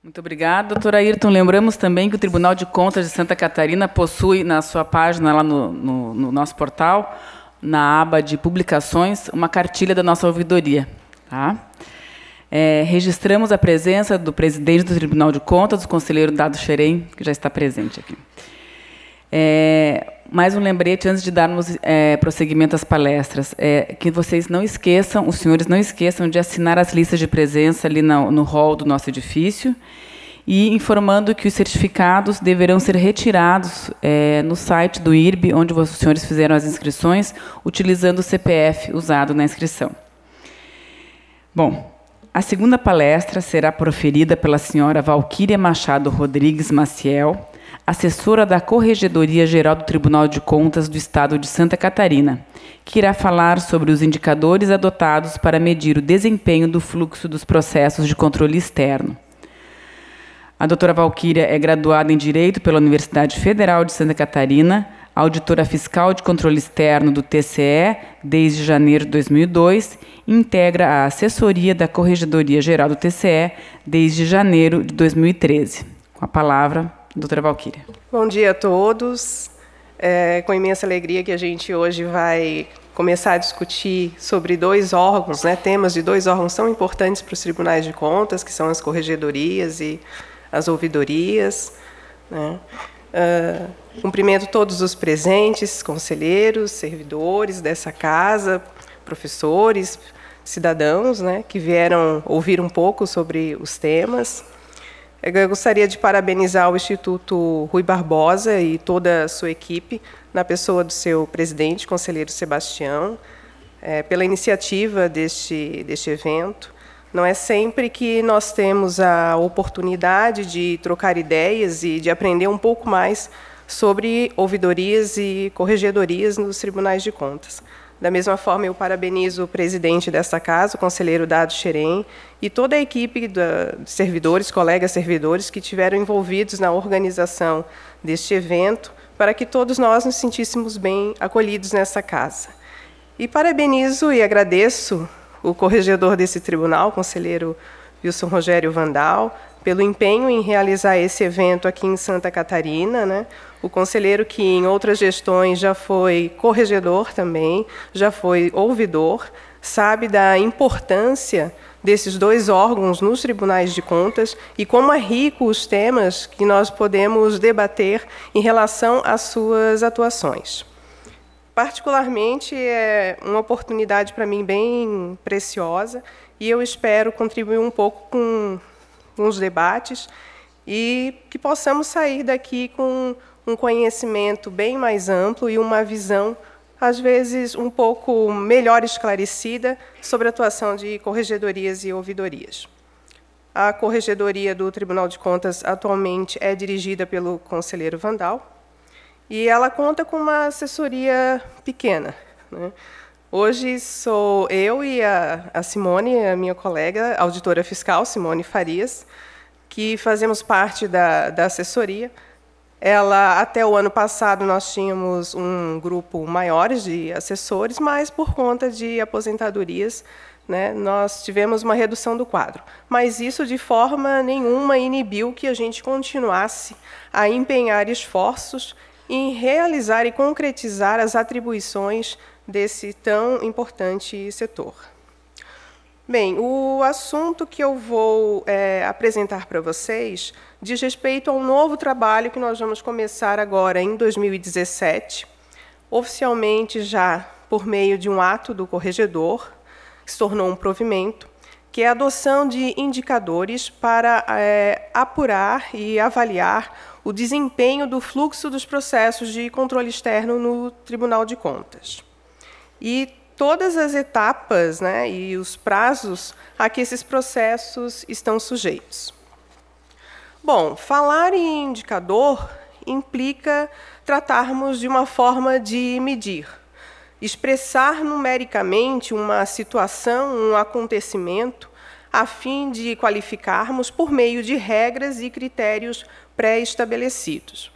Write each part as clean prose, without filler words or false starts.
Muito obrigada, doutora Ayrton. Lembramos também que o Tribunal de Contas de Santa Catarina possui na sua página, lá no nosso portal, na aba de publicações, uma cartilha da nossa ouvidoria. Tá? Registramos a presença do presidente do Tribunal de Contas, o conselheiro Dado Xerém, que já está presente aqui. Mais um lembrete, antes de darmos prosseguimento às palestras, que vocês não esqueçam, os senhores não esqueçam de assinar as listas de presença ali no hall do nosso edifício, e informando que os certificados deverão ser retirados no site do IRB, onde os senhores fizeram as inscrições, utilizando o CPF usado na inscrição. Bom, a segunda palestra será proferida pela senhora Valquíria Machado Rodrigues Maciel, assessora da Corregedoria Geral do Tribunal de Contas do Estado de Santa Catarina, que irá falar sobre os indicadores adotados para medir o desempenho do fluxo dos processos de controle externo. A doutora Valquíria é graduada em Direito pela Universidade Federal de Santa Catarina, auditora fiscal de controle externo do TCE desde janeiro de 2002 e integra a assessoria da Corregedoria Geral do TCE desde janeiro de 2013. Com a palavra, doutora Valquíria. Bom dia a todos. É com imensa alegria que a gente hoje vai começar a discutir sobre dois órgãos, temas de dois órgãos tão importantes para os tribunais de contas, que são as corregedorias e as ouvidorias. Cumprimento todos os presentes, conselheiros, servidores dessa casa, professores, cidadãos, que vieram ouvir um pouco sobre os temas. Eu gostaria de parabenizar o Instituto Rui Barbosa e toda a sua equipe, na pessoa do seu presidente, conselheiro Sebastião, pela iniciativa deste evento. Não é sempre que nós temos a oportunidade de trocar ideias e de aprender um pouco mais sobre ouvidorias e corregedorias nos tribunais de contas. Da mesma forma, eu parabenizo o presidente desta casa, o conselheiro Dado Xerém, e toda a equipe de servidores, colegas servidores, que estiveram envolvidos na organização deste evento, para que todos nós nos sentíssemos bem acolhidos nessa casa. E parabenizo e agradeço o corregedor desse tribunal, o conselheiro Wilson Rogério Vandal, pelo empenho em realizar esse evento aqui em Santa Catarina, O conselheiro que em outras gestões já foi corregedor também, já foi ouvidor, sabe da importância desses dois órgãos nos tribunais de contas e como é rico os temas que nós podemos debater em relação às suas atuações. Particularmente, é uma oportunidade para mim bem preciosa e eu espero contribuir um pouco com os debates e que possamos sair daqui com um conhecimento bem mais amplo e uma visão, às vezes, um pouco melhor esclarecida sobre a atuação de corregedorias e ouvidorias. A corregedoria do Tribunal de Contas atualmente é dirigida pelo conselheiro Vandal e ela conta com uma assessoria pequena. Hoje sou eu e a Simone, a minha colega, auditora fiscal, Simone Farias, que fazemos parte da assessoria. Até o ano passado, nós tínhamos um grupo maior de assessores, mas, por conta de aposentadorias, nós tivemos uma redução do quadro. Mas isso, de forma nenhuma, inibiu que a gente continuasse a empenhar esforços em realizar e concretizar as atribuições desse tão importante setor. Bem, o assunto que eu vou apresentar para vocês diz respeito a um novo trabalho que nós vamos começar agora em 2017, oficialmente já por meio de um ato do corregedor, que se tornou um provimento, que é a adoção de indicadores para apurar e avaliar o desempenho do fluxo dos processos de controle externo no Tribunal de Contas. E todas as etapas e os prazos a que esses processos estão sujeitos. Bom, falar em indicador implica tratarmos de uma forma de medir, expressar numericamente uma situação, um acontecimento, a fim de qualificarmos por meio de regras e critérios pré-estabelecidos.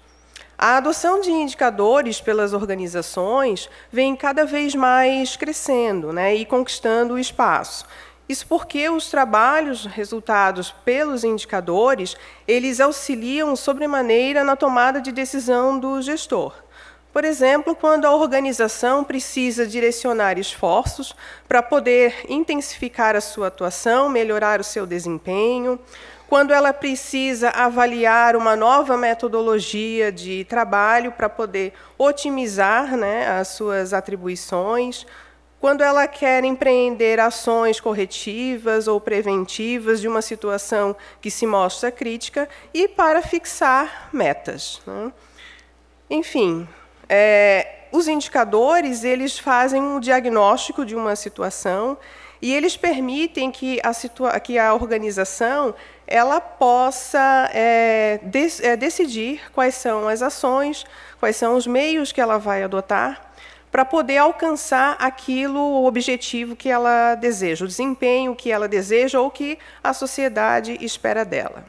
A adoção de indicadores pelas organizações vem cada vez mais crescendo e conquistando o espaço. Isso porque os trabalhos resultados pelos indicadores, eles auxiliam sobremaneira na tomada de decisão do gestor. Por exemplo, quando a organização precisa direcionar esforços para poder intensificar a sua atuação, melhorar o seu desempenho, quando ela precisa avaliar uma nova metodologia de trabalho para poder otimizar, né, as suas atribuições, quando ela quer empreender ações corretivas ou preventivas de uma situação que se mostra crítica e para fixar metas, né? Enfim, os indicadores, eles fazem um diagnóstico de uma situação e eles permitem que a organização ela possa decidir quais são as ações, quais são os meios que ela vai adotar para poder alcançar o objetivo que ela deseja, o desempenho que ela deseja ou que a sociedade espera dela.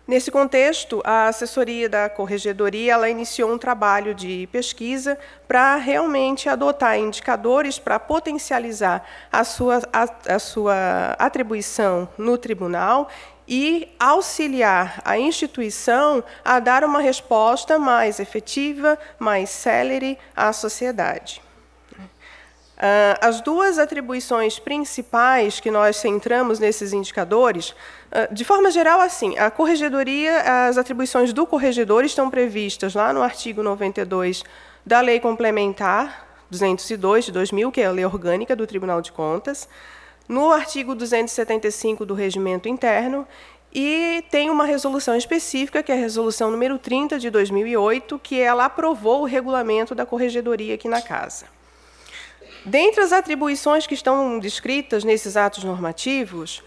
Nesse contexto, a assessoria da Corregedoria ela iniciou um trabalho de pesquisa para realmente adotar indicadores para potencializar a sua atribuição no tribunal e auxiliar a instituição a dar uma resposta mais efetiva, mais célere à sociedade. As duas atribuições principais que nós centramos nesses indicadores, de forma geral, assim, a Corregedoria, as atribuições do corregedor estão previstas lá no artigo 92 da Lei Complementar 202 de 2000, que é a Lei Orgânica do Tribunal de Contas, no artigo 275 do Regimento Interno, e tem uma resolução específica, que é a resolução número 30 de 2008, que ela aprovou o regulamento da Corregedoria aqui na Casa. Dentre as atribuições que estão descritas nesses atos normativos,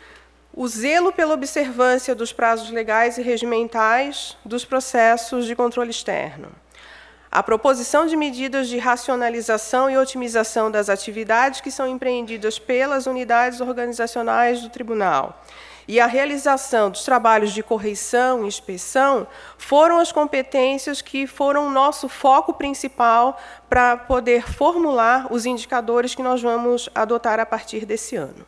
o zelo pela observância dos prazos legais e regimentais dos processos de controle externo, a proposição de medidas de racionalização e otimização das atividades que são empreendidas pelas unidades organizacionais do tribunal e a realização dos trabalhos de correição e inspeção foram as competências que foram o nosso foco principal para poder formular os indicadores que nós vamos adotar a partir desse ano.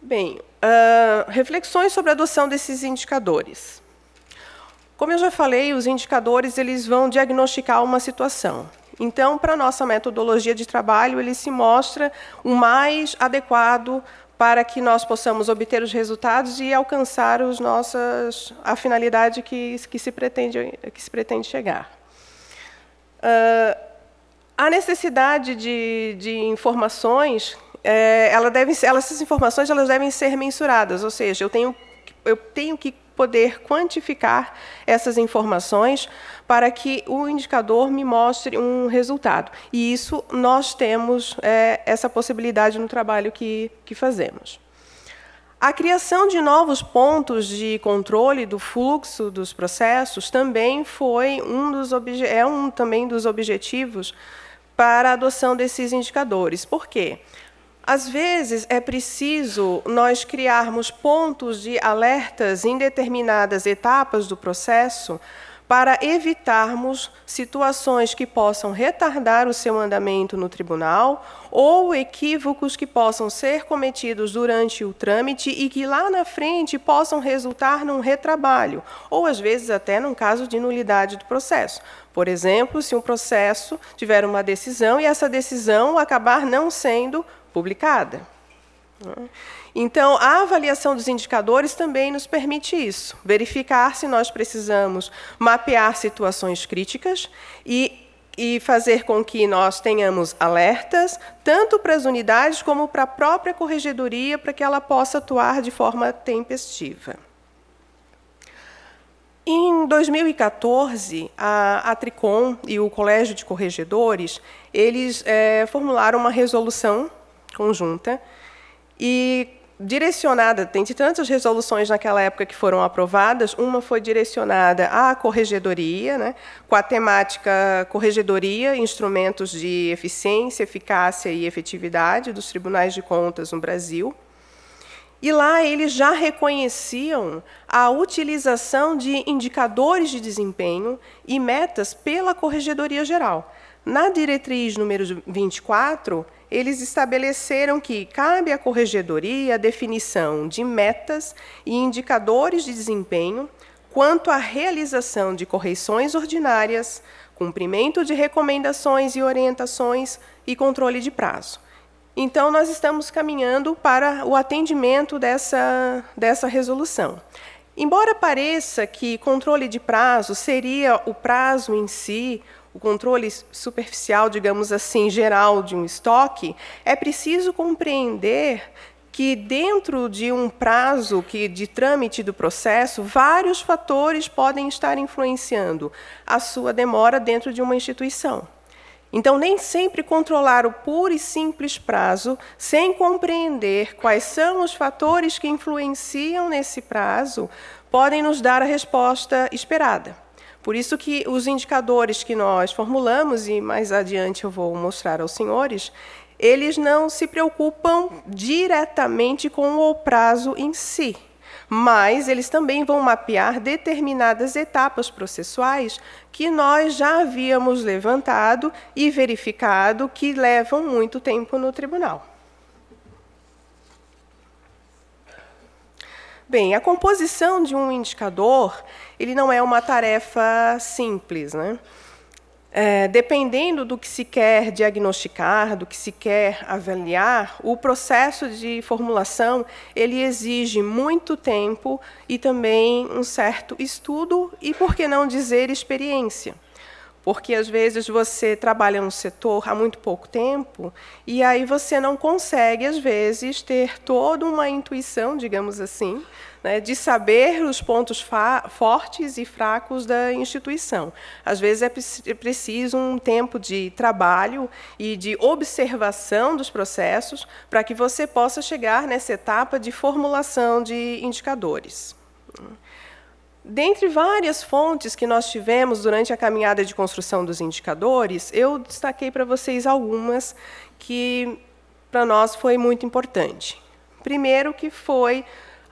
Bem, reflexões sobre a adoção desses indicadores. Como eu já falei, os indicadores eles vão diagnosticar uma situação. Então, para a nossa metodologia de trabalho, ele se mostra o mais adequado para que nós possamos obter os resultados e alcançar a finalidade que se pretende chegar. A necessidade de informações, essas informações elas devem ser mensuradas, ou seja, eu tenho que poder quantificar essas informações para que o indicador me mostre um resultado. E isso nós temos essa possibilidade no trabalho que fazemos. A criação de novos pontos de controle do fluxo dos processos também foi também dos objetivos para a adoção desses indicadores. Por quê? Às vezes, é preciso nós criarmos pontos de alertas em determinadas etapas do processo para evitarmos situações que possam retardar o seu andamento no tribunal ou equívocos que possam ser cometidos durante o trâmite e que lá na frente possam resultar num retrabalho, ou às vezes até num caso de nulidade do processo. Por exemplo, se um processo tiver uma decisão e essa decisão acabar não sendo publicada. Então, a avaliação dos indicadores também nos permite isso, verificar se nós precisamos mapear situações críticas e fazer com que nós tenhamos alertas, tanto para as unidades como para a própria corregedoria, para que ela possa atuar de forma tempestiva. Em 2014, a Tricom e o Colégio de Corregedores, eles formularam uma resolução conjunta e direcionada, tem tantas resoluções naquela época que foram aprovadas, uma foi direcionada à corregedoria, né, com a temática corregedoria, instrumentos de eficiência, eficácia e efetividade dos tribunais de contas no Brasil. E lá eles já reconheciam a utilização de indicadores de desempenho e metas pela Corregedoria Geral. Na diretriz número 24, eles estabeleceram que cabe à corregedoria a definição de metas e indicadores de desempenho quanto à realização de correções ordinárias, cumprimento de recomendações e orientações e controle de prazo. Então, nós estamos caminhando para o atendimento dessa resolução. Embora pareça que controle de prazo seria o prazo em si, o controle superficial, digamos assim, geral de um estoque, é preciso compreender que dentro de um prazo de trâmite do processo, vários fatores podem estar influenciando a sua demora dentro de uma instituição. Então, nem sempre controlar o puro e simples prazo, sem compreender quais são os fatores que influenciam nesse prazo, podem nos dar a resposta esperada. Por isso que os indicadores que nós formulamos, e mais adiante eu vou mostrar aos senhores, eles não se preocupam diretamente com o prazo em si, mas eles também vão mapear determinadas etapas processuais que nós já havíamos levantado e verificado que levam muito tempo no tribunal. Bem, a composição de um indicador, ele não é uma tarefa simples, né? Dependendo do que se quer diagnosticar, do que se quer avaliar, o processo de formulação ele exige muito tempo e também um certo estudo e, por que não dizer, experiência. Porque, às vezes, você trabalha no setor há muito pouco tempo e aí você não consegue, às vezes, ter toda uma intuição, digamos assim, né, de saber os pontos fortes e fracos da instituição. Às vezes, é preciso um tempo de trabalho e de observação dos processos para que você possa chegar nessa etapa de formulação de indicadores. Dentre várias fontes que nós tivemos durante a caminhada de construção dos indicadores, eu destaquei para vocês algumas que, para nós, foi muito importante. Primeiro, que foi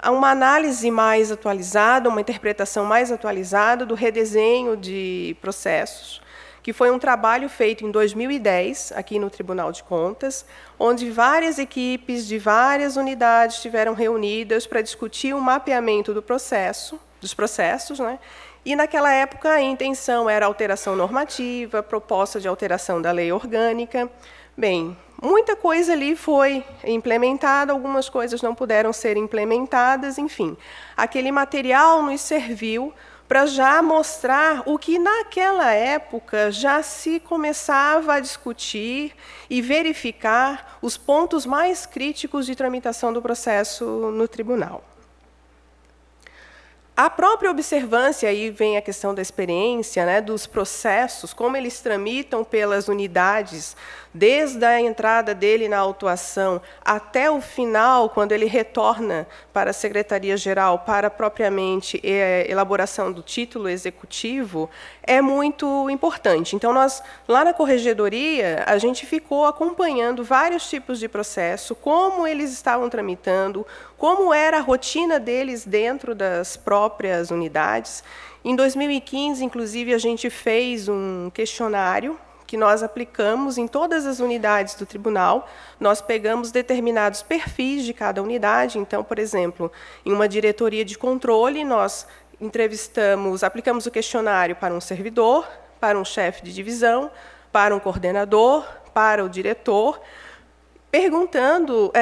uma análise mais atualizada, uma interpretação mais atualizada do redesenho de processos, que foi um trabalho feito em 2010, aqui no Tribunal de Contas, onde várias equipes de várias unidades estiveram reunidas para discutir o mapeamento dos processos, né? E, naquela época, a intenção era alteração normativa, proposta de alteração da lei orgânica. Bem, muita coisa ali foi implementada, algumas coisas não puderam ser implementadas, enfim. Aquele material nos serviu para já mostrar o que, naquela época, já se começava a discutir e verificar os pontos mais críticos de tramitação do processo no tribunal. A própria observância, aí vem a questão da experiência, né, dos processos, como eles tramitam pelas unidades, desde a entrada dele na autuação até o final, quando ele retorna para a Secretaria-Geral, para propriamente elaboração do título executivo, é muito importante. Então, nós, lá na Corregedoria, a gente ficou acompanhando vários tipos de processo, como eles estavam tramitando, como era a rotina deles dentro das próprias unidades. Em 2015, inclusive, a gente fez um questionário que nós aplicamos em todas as unidades do tribunal. Nós pegamos determinados perfis de cada unidade. Então, por exemplo, em uma diretoria de controle, nós aplicamos o questionário para um servidor, para um chefe de divisão, para um coordenador, para o diretor, perguntando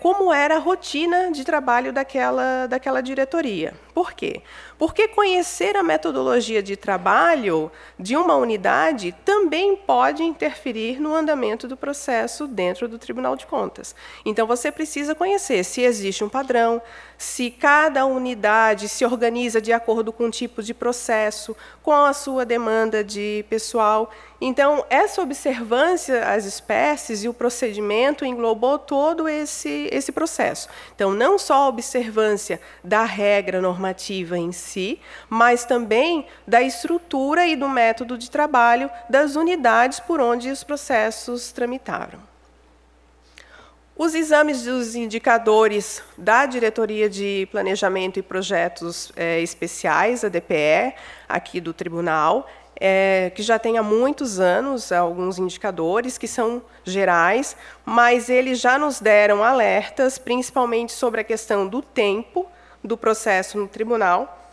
como era a rotina de trabalho daquela diretoria. Por quê? Porque conhecer a metodologia de trabalho de uma unidade também pode interferir no andamento do processo dentro do Tribunal de Contas. Então, você precisa conhecer se existe um padrão, se cada unidade se organiza de acordo com o tipo de processo, com a sua demanda de pessoal. Então, essa observância às espécies e o procedimento englobou todo esse processo. Então, não só a observância da regra normativa em si, mas também da estrutura e do método de trabalho das unidades por onde os processos tramitaram. Os exames dos indicadores da Diretoria de Planejamento e Projetos Especiais, a DPE, aqui do Tribunal, que já tem há muitos anos alguns indicadores que são gerais, mas eles já nos deram alertas, principalmente sobre a questão do tempo do processo no tribunal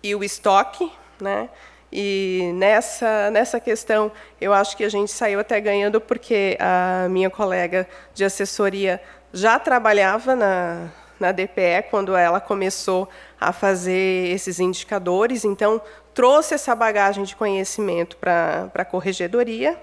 e o estoque, né? E nessa questão, eu acho que a gente saiu até ganhando, porque a minha colega de assessoria já trabalhava na DPE quando ela começou a fazer esses indicadores, então trouxe essa bagagem de conhecimento para a corregedoria.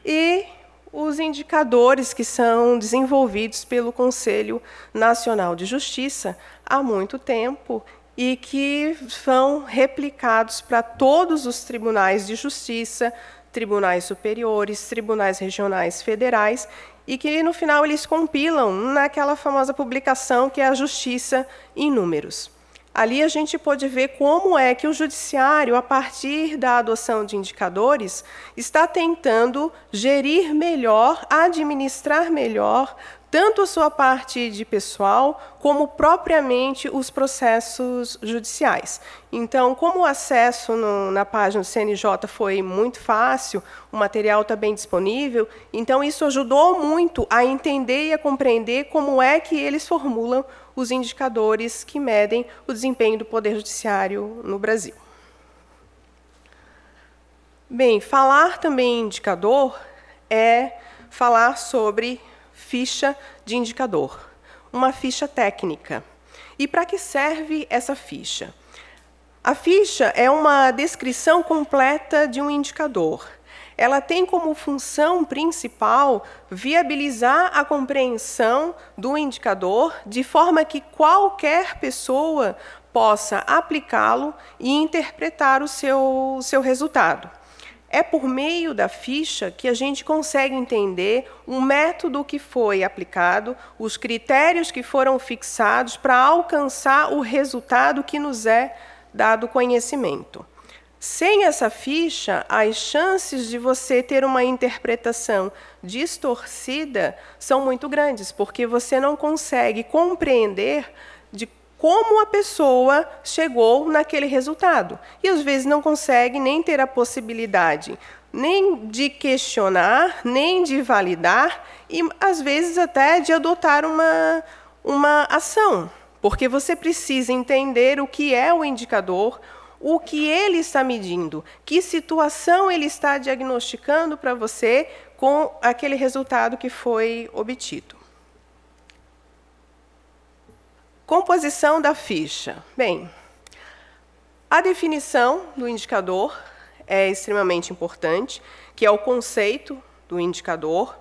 E os indicadores que são desenvolvidos pelo Conselho Nacional de Justiça há muito tempo e que são replicados para todos os tribunais de justiça, tribunais superiores, tribunais regionais federais, e que, no final, eles compilam naquela famosa publicação que é a Justiça em Números. Ali a gente pode ver como é que o judiciário, a partir da adoção de indicadores, está tentando gerir melhor, administrar melhor, tanto a sua parte de pessoal, como propriamente os processos judiciais. Então, como o acesso na página do CNJ foi muito fácil, o material está bem disponível, então isso ajudou muito a entender e a compreender como é que eles formulam os indicadores que medem o desempenho do Poder Judiciário no Brasil. Bem, falar também em indicador é falar sobre ficha de indicador, uma ficha técnica. E para que serve essa ficha? A ficha é uma descrição completa de um indicador. Ela tem como função principal viabilizar a compreensão do indicador de forma que qualquer pessoa possa aplicá-lo e interpretar o seu resultado. É por meio da ficha que a gente consegue entender o método que foi aplicado, os critérios que foram fixados para alcançar o resultado que nos é dado conhecimento. Sem essa ficha, as chances de você ter uma interpretação distorcida são muito grandes, porque você não consegue compreender de como a pessoa chegou naquele resultado. E, às vezes, não consegue nem ter a possibilidade nem de questionar, nem de validar, e, às vezes, até de adotar uma ação, porque você precisa entender o que é o indicador, o que ele está medindo, que situação ele está diagnosticando para você com aquele resultado que foi obtido. Composição da ficha. Bem, a definição do indicador é extremamente importante, que é o conceito do indicador,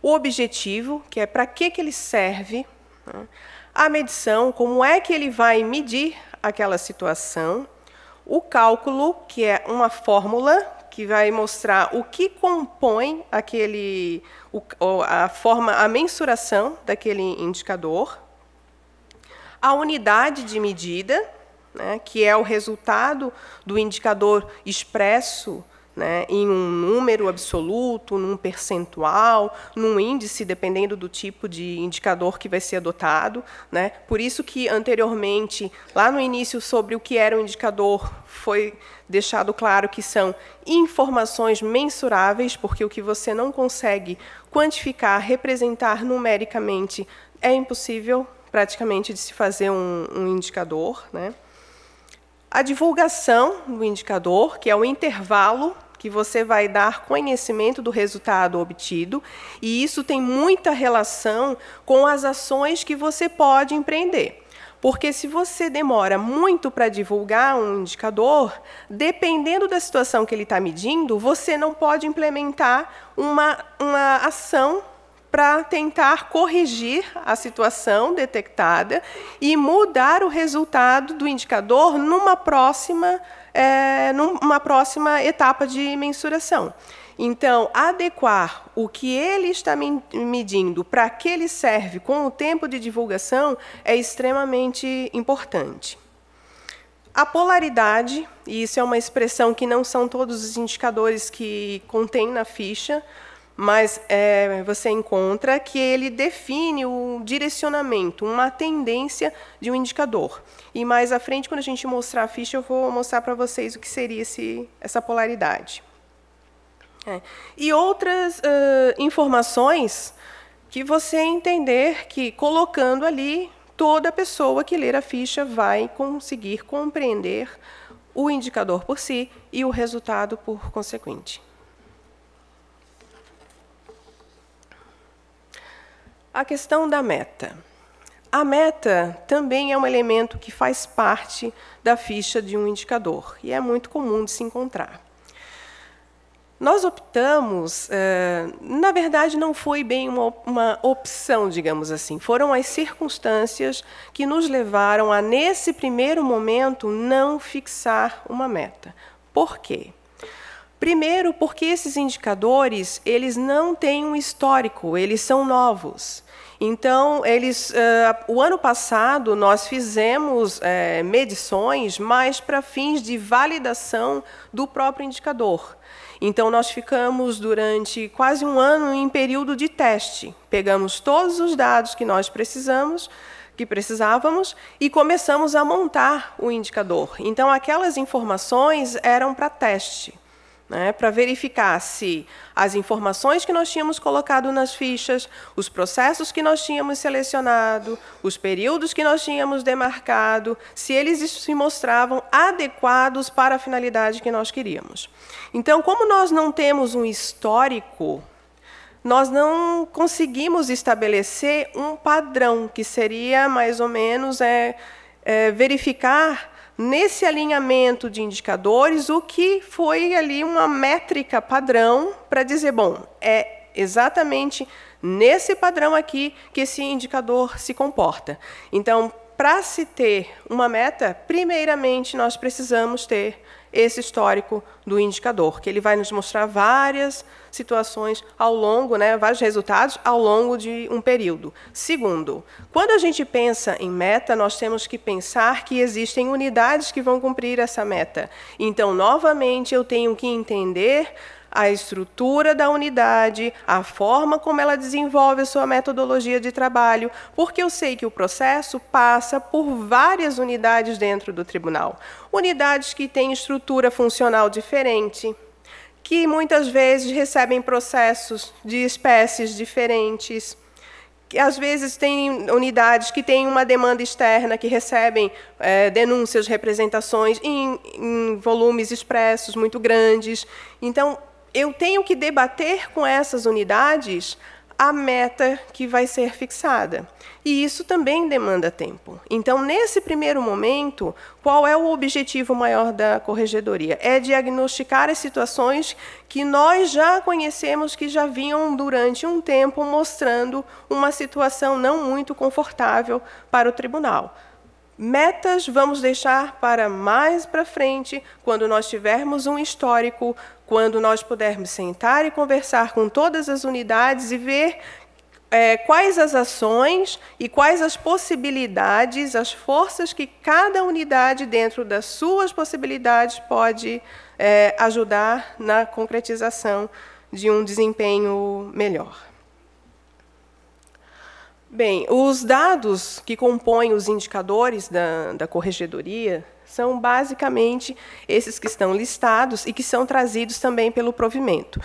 o objetivo, que é para que ele serve, né? A medição, como é que ele vai medir aquela situação, o cálculo, que é uma fórmula que vai mostrar o que compõe a mensuração daquele indicador, a unidade de medida, né, que é o resultado do indicador expresso, né, em um número absoluto, num percentual, num índice, dependendo do tipo de indicador que vai ser adotado, né? Por isso que, anteriormente, lá no início, sobre o que era um indicador, foi deixado claro que são informações mensuráveis, porque o que você não consegue quantificar, representar numericamente, é impossível, praticamente, de se fazer um indicador, né? A divulgação do indicador, que é o intervalo que você vai dar conhecimento do resultado obtido, e isso tem muita relação com as ações que você pode empreender. Porque se você demora muito para divulgar um indicador, dependendo da situação que ele está medindo, você não pode implementar uma ação para tentar corrigir a situação detectada e mudar o resultado do indicador numa próxima etapa de mensuração. Então, adequar o que ele está medindo para que ele serve com o tempo de divulgação é extremamente importante. A polaridade, e isso é uma expressão que não são todos os indicadores que contém na ficha, mas você encontra que ele define o direcionamento, uma tendência de um indicador. E mais à frente, quando a gente mostrar a ficha, eu vou mostrar para vocês o que seria essa polaridade. E outras informações que você entender que, colocando ali, toda pessoa que ler a ficha vai conseguir compreender o indicador por si e o resultado por consequente. A questão da meta. A meta também é um elemento que faz parte da ficha de um indicador, e é muito comum de se encontrar. Nós optamos, na verdade, não foi bem uma opção, digamos assim. Foram as circunstâncias que nos levaram a, nesse primeiro momento, não fixar uma meta. Por quê? Primeiro, porque esses indicadores, eles não têm um histórico, eles são novos. Então, o ano passado, nós fizemos medições, mas para fins de validação do próprio indicador. Então, nós ficamos durante quase um ano em período de teste. Pegamos todos os dados que nós precisávamos, e começamos a montar o indicador. Então, aquelas informações eram para teste, né, para verificar se as informações que nós tínhamos colocado nas fichas, os processos que nós tínhamos selecionado, os períodos que nós tínhamos demarcado, se eles se mostravam adequados para a finalidade que nós queríamos. Então, como nós não temos um histórico, nós não conseguimos estabelecer um padrão, que seria mais ou menos verificar nesse alinhamento de indicadores o que foi ali uma métrica padrão para dizer, bom, é exatamente nesse padrão aqui que esse indicador se comporta. Então, para se ter uma meta, primeiramente nós precisamos ter esse histórico do indicador, que ele vai nos mostrar várias situações ao longo, vários resultados ao longo de um período. Segundo, quando a gente pensa em meta, nós temos que pensar que existem unidades que vão cumprir essa meta. Então, novamente, eu tenho que entender a estrutura da unidade, a forma como ela desenvolve a sua metodologia de trabalho, porque eu sei que o processo passa por várias unidades dentro do tribunal. Unidades que têm estrutura funcional diferente, que muitas vezes recebem processos de espécies diferentes, que às vezes tem unidades que têm uma demanda externa, que recebem denúncias, representações em volumes expressos muito grandes. Então, eu tenho que debater com essas unidades a meta que vai ser fixada. E isso também demanda tempo. Então, nesse primeiro momento, qual é o objetivo maior da corregedoria? É diagnosticar as situações que nós já conhecemos, que já vinham durante um tempo mostrando uma situação não muito confortável para o tribunal. Metas vamos deixar para mais para frente, quando nós tivermos um histórico, quando nós pudermos sentar e conversar com todas as unidades e ver quais as ações e quais as possibilidades, as forças que cada unidade, dentro das suas possibilidades, pode ajudar na concretização de um desempenho melhor. Bem, os dados que compõem os indicadores da corregedoria são basicamente esses que estão listados e que são trazidos também pelo provimento.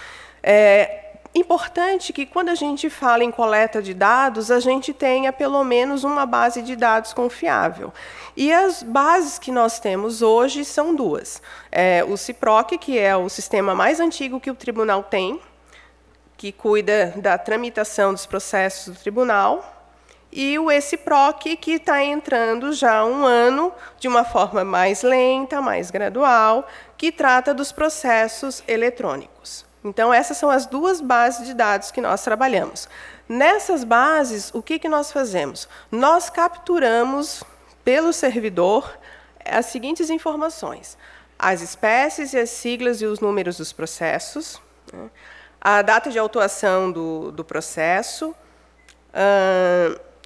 Importante que, quando a gente fala em coleta de dados, a gente tenha pelo menos uma base de dados confiável. E as bases que nós temos hoje são duas. O CIPROC, que é o sistema mais antigo que o tribunal tem, que cuida da tramitação dos processos do tribunal, e o ECIPROC, que está entrando já há um ano, de uma forma mais lenta, mais gradual, que trata dos processos eletrônicos. Então, essas são as duas bases de dados que nós trabalhamos. Nessas bases, o que nós fazemos? Nós capturamos, pelo servidor, as seguintes informações: as espécies e as siglas e os números dos processos, a data de autuação do processo,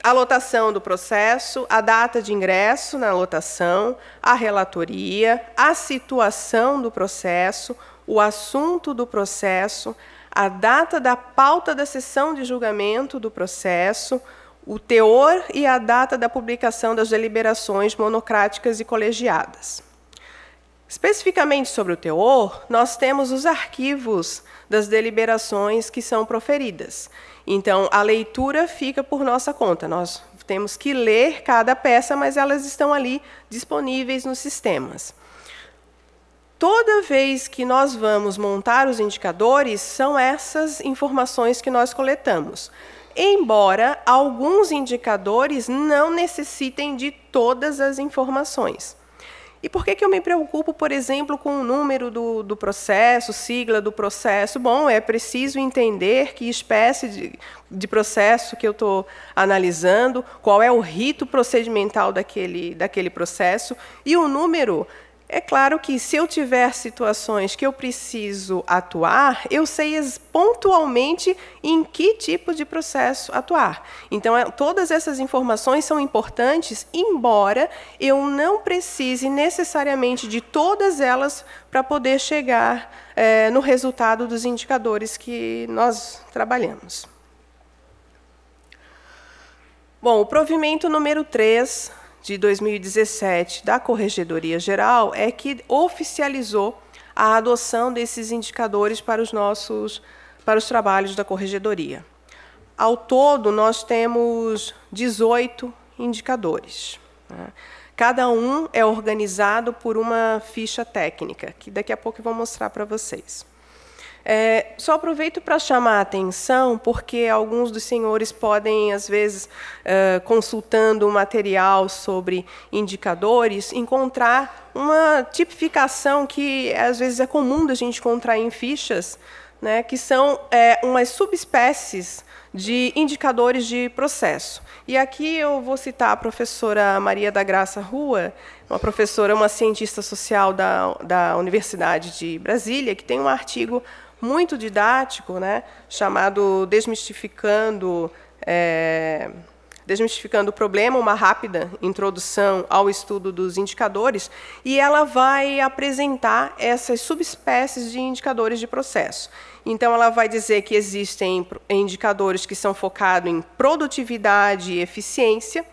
a lotação do processo, a data de ingresso na lotação, a relatoria, a situação do processo, o assunto do processo, a data da pauta da sessão de julgamento do processo, o teor e a data da publicação das deliberações monocráticas e colegiadas. Especificamente sobre o teor, nós temos os arquivos das deliberações que são proferidas. Então, a leitura fica por nossa conta. Nós temos que ler cada peça, mas elas estão ali disponíveis nos sistemas. Toda vez que nós vamos montar os indicadores, são essas informações que nós coletamos. Embora alguns indicadores não necessitem de todas as informações. E por que eu me preocupo, por exemplo, com o número do processo, sigla do processo? Bom, é preciso entender que espécie de processo que eu estou analisando, qual é o rito procedimental daquele processo, e o número. É claro que, se eu tiver situações que eu preciso atuar, eu sei pontualmente em que tipo de processo atuar. Então, todas essas informações são importantes, embora eu não precise necessariamente de todas elas para poder chegar no resultado dos indicadores que nós trabalhamos. Bom, o provimento número 3... de 2017 da Corregedoria Geral é que oficializou a adoção desses indicadores para os trabalhos da Corregedoria. Ao todo, nós temos 18 indicadores. Cada um é organizado por uma ficha técnica, que daqui a pouco eu vou mostrar para vocês. Só aproveito para chamar a atenção, porque alguns dos senhores podem, às vezes, consultando o material sobre indicadores, encontrar uma tipificação que, às vezes, é comum da gente encontrar em fichas, né, que são umas subespécies de indicadores de processo. E aqui eu vou citar a professora Maria da Graça Rua, uma cientista social da Universidade de Brasília, que tem um artigo muito didático, né, chamado Desmistificando o Problema, uma rápida introdução ao estudo dos indicadores, e ela vai apresentar essas subespécies de indicadores de processo. Então, ela vai dizer que existem indicadores que são focados em produtividade e eficiência,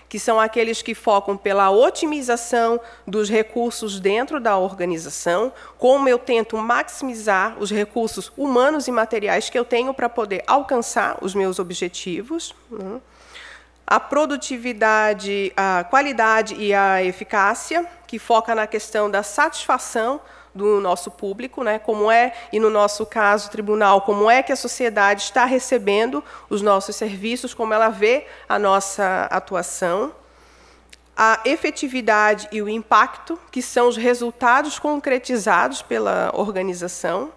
que são aqueles que focam pela otimização dos recursos dentro da organização, como eu tento maximizar os recursos humanos e materiais que eu tenho para poder alcançar os meus objetivos. A produtividade, a qualidade e a eficácia, que foca na questão da satisfação do nosso público, né? Como é, e no nosso caso, tribunal, como é que a sociedade está recebendo os nossos serviços, como ela vê a nossa atuação. A efetividade e o impacto, que são os resultados concretizados pela organização.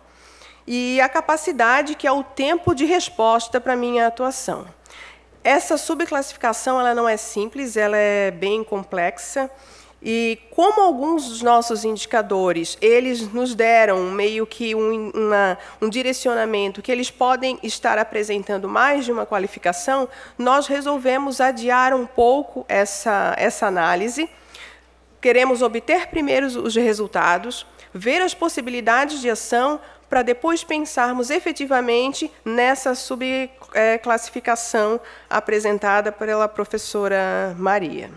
E a capacidade, que é o tempo de resposta para a minha atuação. Essa subclassificação ela não é simples, ela é bem complexa. E como alguns dos nossos indicadores, eles nos deram meio que um direcionamento que eles podem estar apresentando mais de uma qualificação, nós resolvemos adiar um pouco essa análise. Queremos obter primeiro os resultados, ver as possibilidades de ação, para depois pensarmos efetivamente nessa subclassificação apresentada pela professora Maria.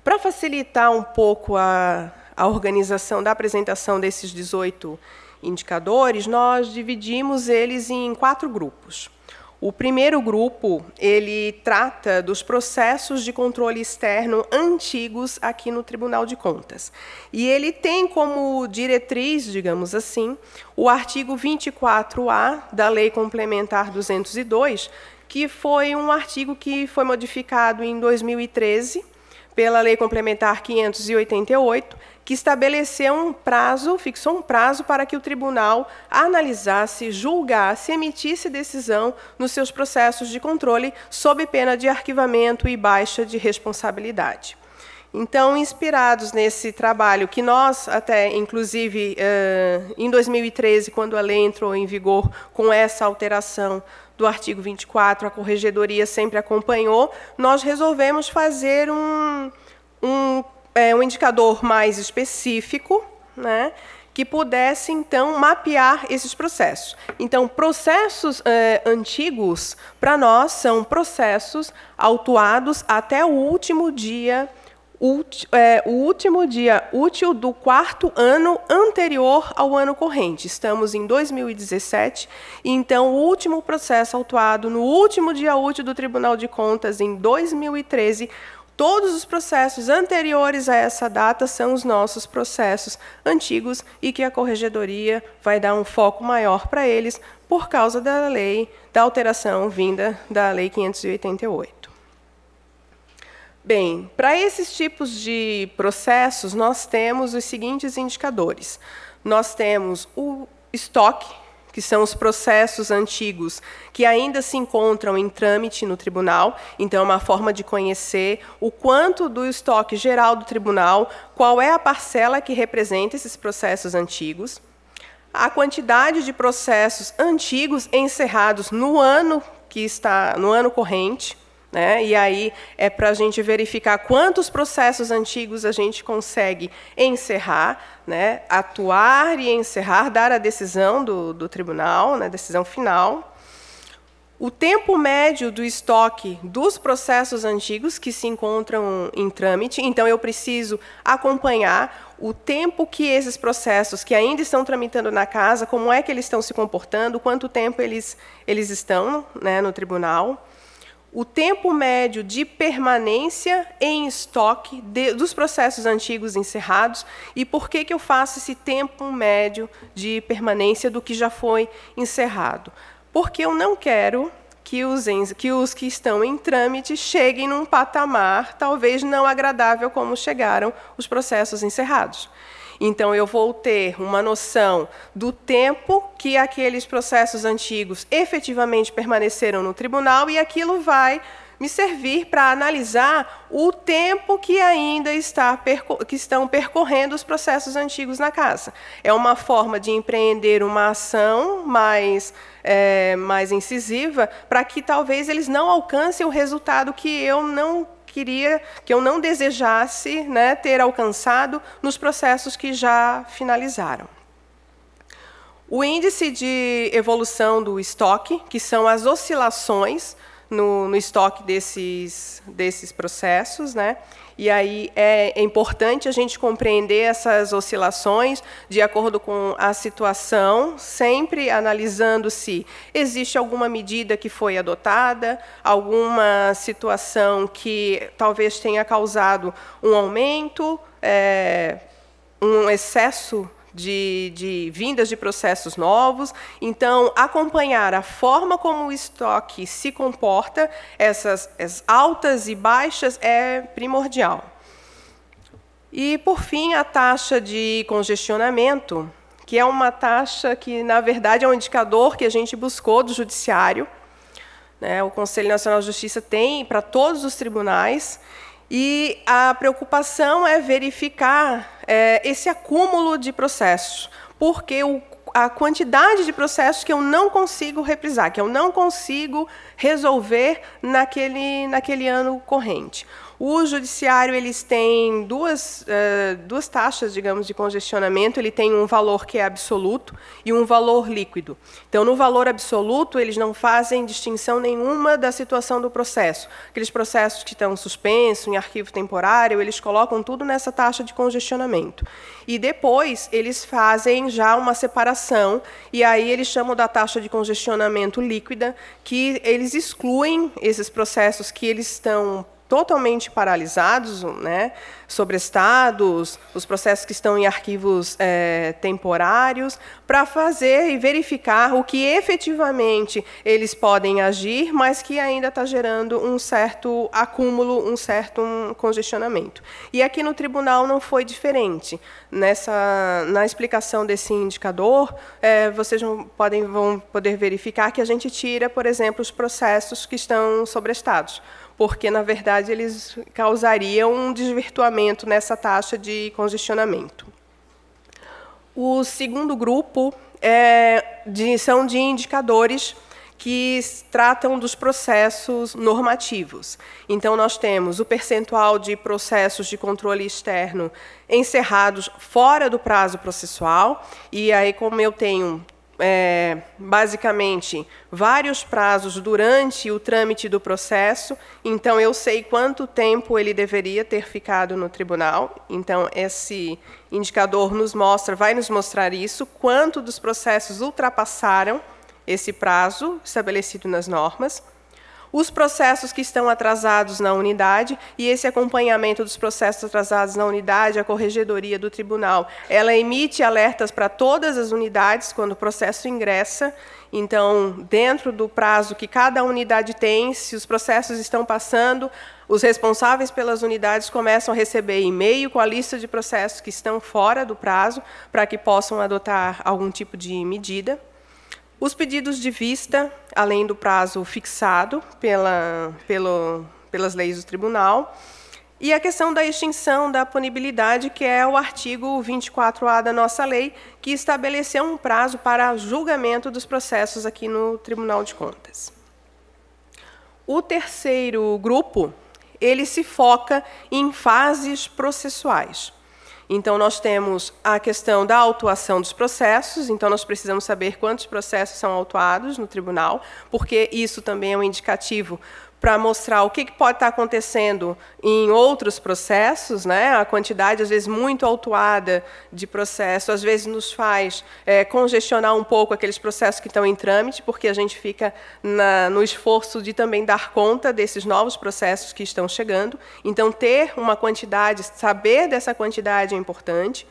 Para facilitar um pouco a organização da apresentação desses 18 indicadores, nós dividimos eles em 4 grupos. O primeiro grupo, ele trata dos processos de controle externo antigos aqui no Tribunal de Contas. E ele tem como diretriz, digamos assim, o artigo 24A da Lei Complementar 202, que foi um artigo que foi modificado em 2013, pela Lei Complementar 588, que estabeleceu um prazo, fixou um prazo para que o tribunal analisasse, julgasse, emitisse decisão nos seus processos de controle, sob pena de arquivamento e baixa de responsabilidade. Então, inspirados nesse trabalho, que nós até, inclusive, em 2013, quando a lei entrou em vigor com essa alteração do artigo 24, a Corregedoria sempre acompanhou, nós resolvemos fazer um indicador mais específico, né, que pudesse, então, mapear esses processos. Então, processos antigos, para nós, são processos autuados até o último dia útil do 4º ano anterior ao ano corrente. Estamos em 2017, e então o último processo autuado no último dia útil do Tribunal de Contas, em 2013, todos os processos anteriores a essa data são os nossos processos antigos e que a Corregedoria vai dar um foco maior para eles por causa da lei, da alteração vinda da Lei 588. Bem, para esses tipos de processos, nós temos os seguintes indicadores. Nós temos o estoque, que são os processos antigos que ainda se encontram em trâmite no tribunal. Então, é uma forma de conhecer o quanto do estoque geral do tribunal, qual é a parcela que representa esses processos antigos, a quantidade de processos antigos encerrados no ano corrente, né? E aí é para a gente verificar quantos processos antigos a gente consegue encerrar, né? Atuar e encerrar, dar a decisão do tribunal, né? Decisão final. O tempo médio do estoque dos processos antigos que se encontram em trâmite. Então, eu preciso acompanhar o tempo que esses processos que ainda estão tramitando na casa, como é que eles estão se comportando, quanto tempo eles estão, né, no tribunal. O tempo médio de permanência em estoque dos processos antigos encerrados e por que eu faço esse tempo médio de permanência do que já foi encerrado. Porque eu não quero que os que estão em trâmite cheguem num patamar talvez não agradável como chegaram os processos encerrados. Então, eu vou ter uma noção do tempo que aqueles processos antigos efetivamente permaneceram no tribunal e aquilo vai me servir para analisar o tempo que ainda estão percorrendo os processos antigos na casa. É uma forma de empreender uma ação mais incisiva para que talvez eles não alcancem o resultado que eu não desejasse, né, ter alcançado nos processos que já finalizaram. O índice de evolução do estoque, que são as oscilações no estoque desses processos, né? E aí é importante a gente compreender essas oscilações de acordo com a situação, sempre analisando se existe alguma medida que foi adotada, alguma situação que talvez tenha causado um aumento, um excesso de vindas de processos novos. Então, acompanhar a forma como o estoque se comporta, essas altas e baixas, é primordial. E, por fim, a taxa de congestionamento, que é uma taxa que, na verdade, é um indicador que a gente buscou do Judiciário, né? O Conselho Nacional de Justiça tem para todos os tribunais, e a preocupação é verificar esse acúmulo de processos, porque a quantidade de processos que eu não consigo reprisar, que eu não consigo resolver naquele ano corrente. O Judiciário eles têm duas taxas, digamos, de congestionamento. Ele tem um valor que é absoluto e um valor líquido. Então, no valor absoluto, eles não fazem distinção nenhuma da situação do processo. Aqueles processos que estão suspensos, em arquivo temporário, eles colocam tudo nessa taxa de congestionamento. E depois, eles fazem já uma separação, e aí eles chamam da taxa de congestionamento líquida, que eles excluem esses processos que eles estão totalmente paralisados, né, sobrestados, os processos que estão em arquivos temporários, para fazer e verificar o que efetivamente eles podem agir, mas que ainda está gerando um certo acúmulo, um certo congestionamento. E aqui no tribunal não foi diferente. Na explicação desse indicador, vocês vão poder verificar que a gente tira, por exemplo, os processos que estão sobrestados, porque, na verdade, eles causariam um desvirtuamento nessa taxa de congestionamento. O segundo grupo são de indicadores que tratam dos processos normativos. Então, nós temos o percentual de processos de controle externo encerrados fora do prazo processual, e aí, como eu tenho basicamente vários prazos durante o trâmite do processo, então eu sei quanto tempo ele deveria ter ficado no tribunal. Então esse indicador vai nos mostrar isso, quanto dos processos ultrapassaram esse prazo estabelecido nas normas, os processos que estão atrasados na unidade, e esse acompanhamento dos processos atrasados na unidade, a corregedoria do tribunal, ela emite alertas para todas as unidades quando o processo ingressa. Então, dentro do prazo que cada unidade tem, se os processos estão passando, os responsáveis pelas unidades começam a receber e-mail com a lista de processos que estão fora do prazo, para que possam adotar algum tipo de medida. Os pedidos de vista, além do prazo fixado pelas leis do tribunal, e a questão da extinção da punibilidade, que é o artigo 24A da nossa lei, que estabeleceu um prazo para julgamento dos processos aqui no Tribunal de Contas. O terceiro grupo, ele se foca em fases processuais. Então, nós temos a questão da autuação dos processos, então nós precisamos saber quantos processos são autuados no tribunal, porque isso também é um indicativo para mostrar o que pode estar acontecendo em outros processos, né? A quantidade, às vezes, muito autuada de processo, às vezes nos faz congestionar um pouco aqueles processos que estão em trâmite, porque a gente fica no esforço de também dar conta desses novos processos que estão chegando. Então, ter uma quantidade, saber dessa quantidade é importante.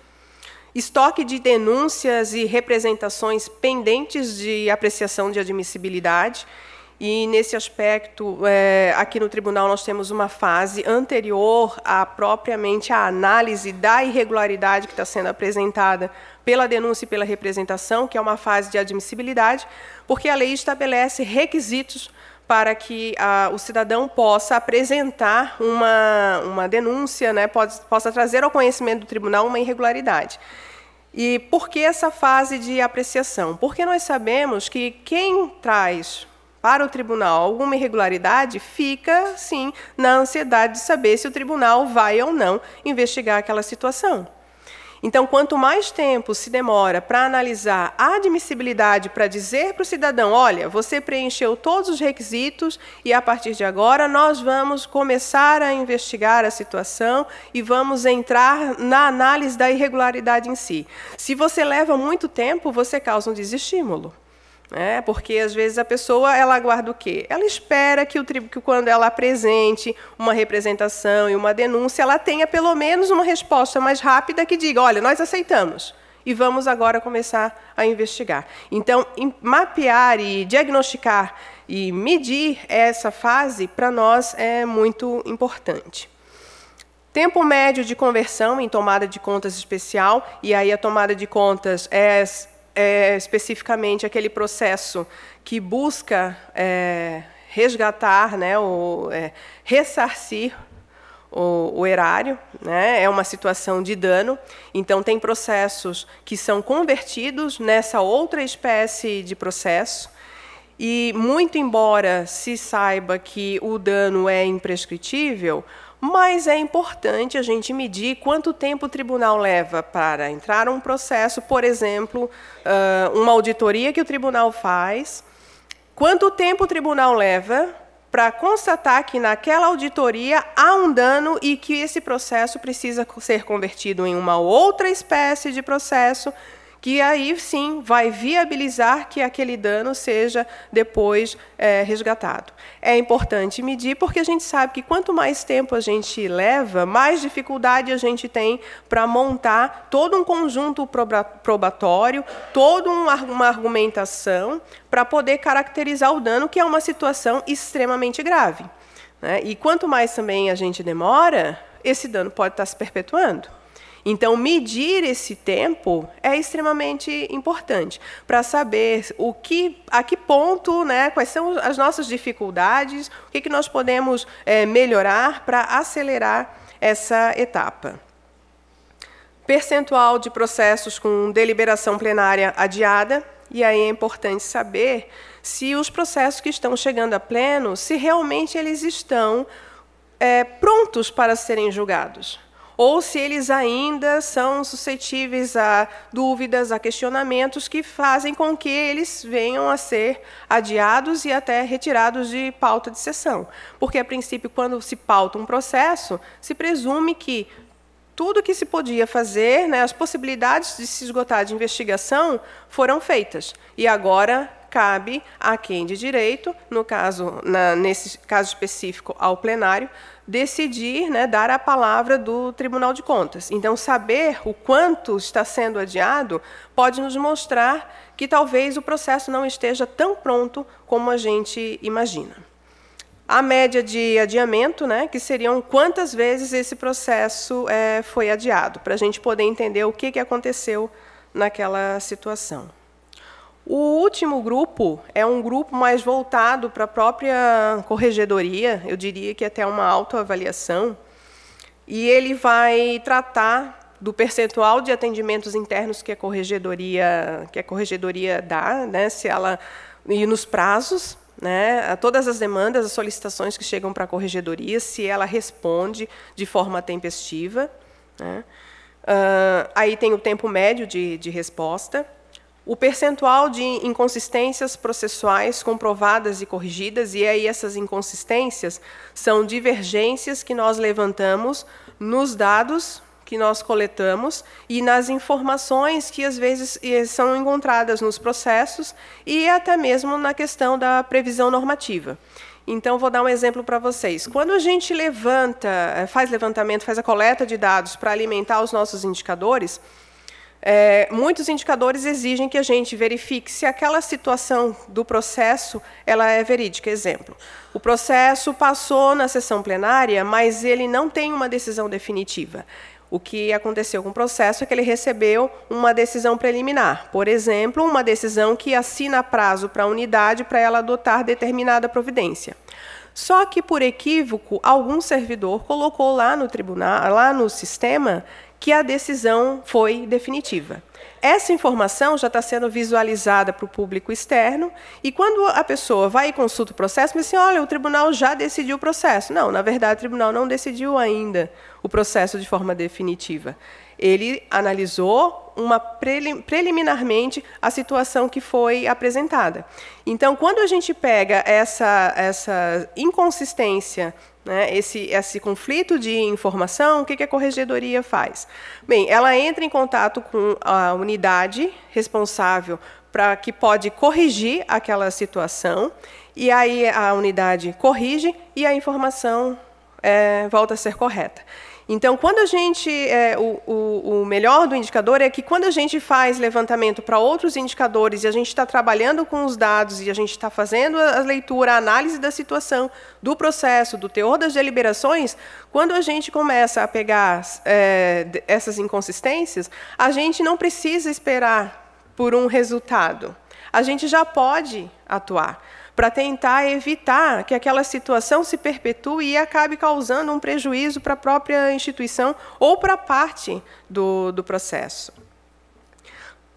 Estoque de denúncias e representações pendentes de apreciação de admissibilidade. E, nesse aspecto, aqui no tribunal nós temos uma fase anterior propriamente à análise da irregularidade que está sendo apresentada pela denúncia e pela representação, que é uma fase de admissibilidade, porque a lei estabelece requisitos para que o cidadão possa apresentar uma denúncia, né, possa trazer ao conhecimento do tribunal uma irregularidade. E por que essa fase de apreciação? Porque nós sabemos que quem traz para o tribunal alguma irregularidade fica, sim, na ansiedade de saber se o tribunal vai ou não investigar aquela situação. Então, quanto mais tempo se demora para analisar a admissibilidade, para dizer para o cidadão, olha, você preencheu todos os requisitos e, a partir de agora, nós vamos começar a investigar a situação e vamos entrar na análise da irregularidade em si. Se você leva muito tempo, você causa um desestímulo. Porque, às vezes, a pessoa ela aguarda o quê? Ela espera que quando ela apresente uma representação e uma denúncia, ela tenha, pelo menos, uma resposta mais rápida que diga, olha, nós aceitamos e vamos agora começar a investigar. Então, mapear e diagnosticar e medir essa fase, para nós, é muito importante. Tempo médio de conversão em tomada de contas especial, e aí a tomada de contas é especificamente aquele processo que busca resgatar, né, ressarcir o erário, né, é uma situação de dano. Então, tem processos que são convertidos nessa outra espécie de processo, e, muito embora se saiba que o dano é imprescritível, mas é importante a gente medir quanto tempo o tribunal leva para entrar um processo, por exemplo, uma auditoria que o tribunal faz, quanto tempo o tribunal leva para constatar que naquela auditoria há um dano e que esse processo precisa ser convertido em uma outra espécie de processo, que aí, sim, vai viabilizar que aquele dano seja depois resgatado. É importante medir, porque a gente sabe que quanto mais tempo a gente leva, mais dificuldade a gente tem para montar todo um conjunto probatório, toda uma argumentação para poder caracterizar o dano, que é uma situação extremamente grave, né? E quanto mais também a gente demora, esse dano pode estar se perpetuando. Então, medir esse tempo é extremamente importante para saber a que ponto, né, quais são as nossas dificuldades, o que nós podemos melhorar para acelerar essa etapa. Percentual de processos com deliberação plenária adiada. e aí é importante saber se os processos que estão chegando a pleno, se realmente eles estão prontos para serem julgados, ou se eles ainda são suscetíveis a dúvidas, a questionamentos que fazem com que eles venham a ser adiados e até retirados de pauta de sessão. Porque, a princípio, quando se pauta um processo, se presume que tudo que se podia fazer, né, as possibilidades de se esgotar de investigação foram feitas. E agora cabe a quem de direito, no caso, nesse caso específico, ao plenário, decidir, né, dar a palavra do Tribunal de Contas. Então, saber o quanto está sendo adiado pode nos mostrar que talvez o processo não esteja tão pronto como a gente imagina. A média de adiamento, né, que seriam quantas vezes esse processo foi adiado, para a gente poder entender o que aconteceu naquela situação. O último grupo é um grupo mais voltado para a própria corregedoria, eu diria que até uma autoavaliação, e ele vai tratar do percentual de atendimentos internos que a corregedoria dá, né, se ela, e nos prazos, né, a todas as demandas, as solicitações que chegam para a corregedoria, se ela responde de forma tempestiva, né. Aí tem o tempo médio de resposta, o percentual de inconsistências processuais comprovadas e corrigidas, e aí essas inconsistências são divergências que nós levantamos nos dados que nós coletamos e nas informações que, às vezes, são encontradas nos processos e até mesmo na questão da previsão normativa. Então, vou dar um exemplo para vocês. Quando a gente faz levantamento, faz a coleta de dados para alimentar os nossos indicadores, muitos indicadores exigem que a gente verifique se aquela situação do processo ela é verídica. Exemplo, o processo passou na sessão plenária, mas ele não tem uma decisão definitiva. O que aconteceu com o processo é que ele recebeu uma decisão preliminar, por exemplo, uma decisão que assina prazo para a unidade para ela adotar determinada providência. Só que, por equívoco, algum servidor colocou lá no tribunal, lá no sistema, que a decisão foi definitiva. Essa informação já está sendo visualizada para o público externo, e quando a pessoa vai e consulta o processo, diz assim, olha, o tribunal já decidiu o processo. Não, na verdade, o tribunal não decidiu ainda o processo de forma definitiva. Ele analisou preliminarmente a situação que foi apresentada. Então, quando a gente pega essa inconsistência, né, esse conflito de informação, o que a corregedoria faz? Bem, ela entra em contato com a unidade responsável que pode corrigir aquela situação, e aí a unidade corrige e a informação volta a ser correta. Então, quando a gente, o melhor do indicador é que quando a gente faz levantamento para outros indicadores e a gente está trabalhando com os dados e a gente está fazendo a leitura, a análise da situação, do processo, do teor das deliberações, quando a gente começa a pegar essas inconsistências, a gente não precisa esperar por um resultado. A gente já pode atuar para tentar evitar que aquela situação se perpetue e acabe causando um prejuízo para a própria instituição ou para a parte do processo.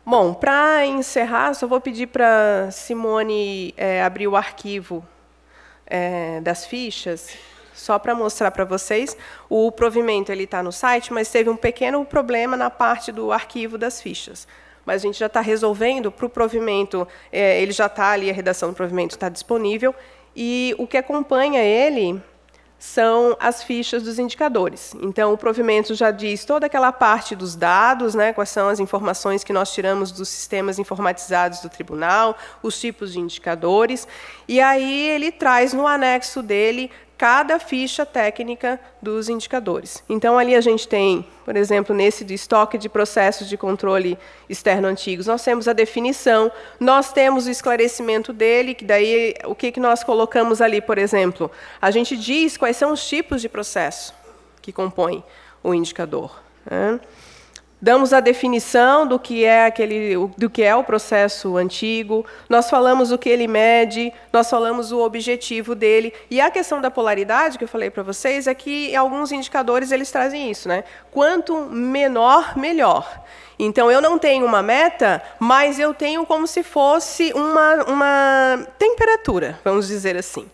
Bom, para encerrar, só vou pedir para Simone abrir o arquivo das fichas, só para mostrar para vocês. O provimento está no site, mas teve um pequeno problema na parte do arquivo das fichas. Mas a gente já está resolvendo para o provimento, ele já está ali, a redação do provimento está disponível, e o que acompanha ele são as fichas dos indicadores. Então, o provimento já diz toda aquela parte dos dados, né, quais são as informações que nós tiramos dos sistemas informatizados do tribunal, os tipos de indicadores, e aí ele traz no anexo dele cada ficha técnica dos indicadores. Então, ali a gente tem, por exemplo, nesse de estoque de processos de controle externo antigos, nós temos a definição, nós temos o esclarecimento dele, que daí o que nós colocamos ali, por exemplo? A gente diz quais são os tipos de processo que compõem o indicador, né? Damos a definição do que é o processo antigo, nós falamos o que ele mede, nós falamos o objetivo dele. E a questão da polaridade, que eu falei para vocês, é que alguns indicadores eles trazem isso, né? Quanto menor, melhor. Então, eu não tenho uma meta, mas eu tenho como se fosse uma temperatura, vamos dizer assim.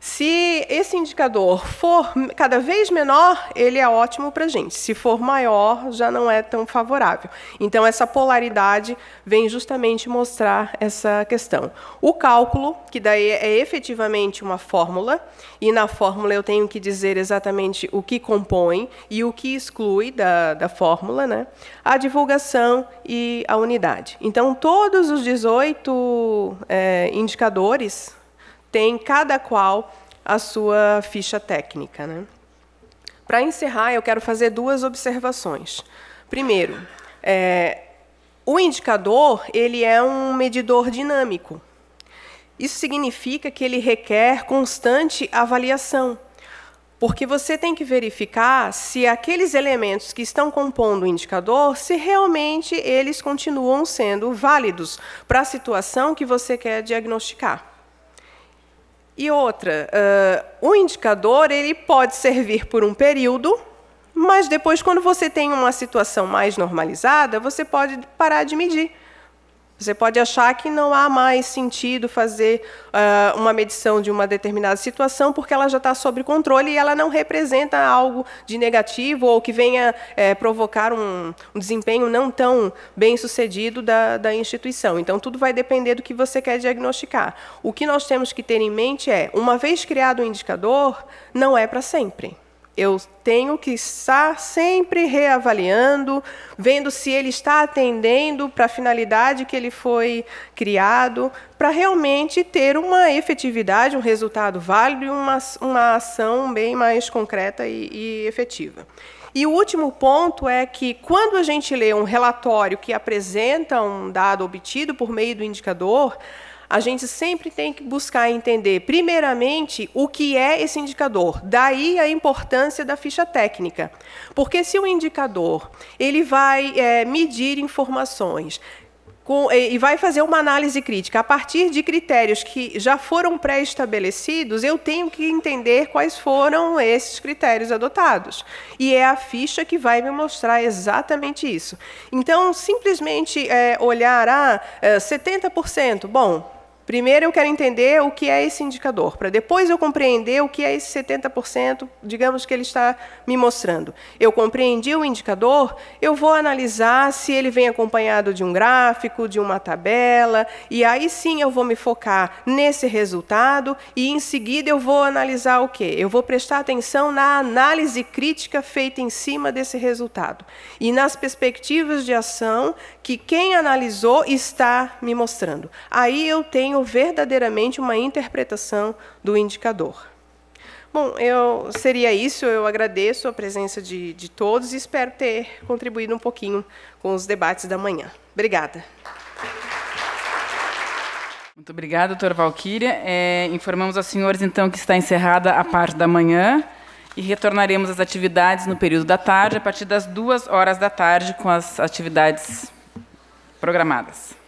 Se esse indicador for cada vez menor, ele é ótimo para a gente. Se for maior, já não é tão favorável. Então, essa polaridade vem justamente mostrar essa questão. O cálculo, que daí é efetivamente uma fórmula, e na fórmula eu tenho que dizer exatamente o que compõe e o que exclui da fórmula, né? A divulgação e a unidade. Então, todos os 18 indicadores têm cada qual a sua ficha técnica, né? Para encerrar, eu quero fazer 2 observações. Primeiro, o indicador ele é um medidor dinâmico. Isso significa que ele requer constante avaliação, porque você tem que verificar se aqueles elementos que estão compondo o indicador, se realmente eles continuam sendo válidos para a situação que você quer diagnosticar. E outra, o indicador ele pode servir por um período, mas depois, quando você tem uma situação mais normalizada, você pode parar de medir. Você pode achar que não há mais sentido fazer uma medição de uma determinada situação, porque ela já está sob controle e ela não representa algo de negativo ou que venha provocar um desempenho não tão bem-sucedido da instituição. Então, tudo vai depender do que você quer diagnosticar. O que nós temos que ter em mente é, uma vez criado o indicador, não é para sempre. Eu tenho que estar sempre reavaliando, vendo se ele está atendendo para a finalidade que ele foi criado, para realmente ter uma efetividade, um resultado válido e uma ação bem mais concreta e efetiva. E o último ponto é que, quando a gente lê um relatório que apresenta um dado obtido por meio do indicador, a gente sempre tem que buscar entender, primeiramente, o que é esse indicador. Daí a importância da ficha técnica. Porque se o indicador ele vai medir informações e vai fazer uma análise crítica a partir de critérios que já foram pré-estabelecidos, eu tenho que entender quais foram esses critérios adotados. E é a ficha que vai me mostrar exatamente isso. Então, simplesmente olhar 70%, bom, primeiro eu quero entender o que é esse indicador, para depois eu compreender o que é esse 70%, digamos, que ele está me mostrando. Eu compreendi o indicador, eu vou analisar se ele vem acompanhado de um gráfico, de uma tabela, e aí sim eu vou me focar nesse resultado, e em seguida eu vou analisar o quê? Eu vou prestar atenção na análise crítica feita em cima desse resultado, e nas perspectivas de ação que quem analisou está me mostrando. Aí eu tenho verdadeiramente uma interpretação do indicador. Bom, seria isso. Eu agradeço a presença de todos e espero ter contribuído um pouquinho com os debates da manhã. Obrigada. Muito obrigada, doutora Valquíria. Informamos aos senhores, então, que está encerrada a parte da manhã e retornaremos às atividades no período da tarde, a partir das 14h com as atividades programadas.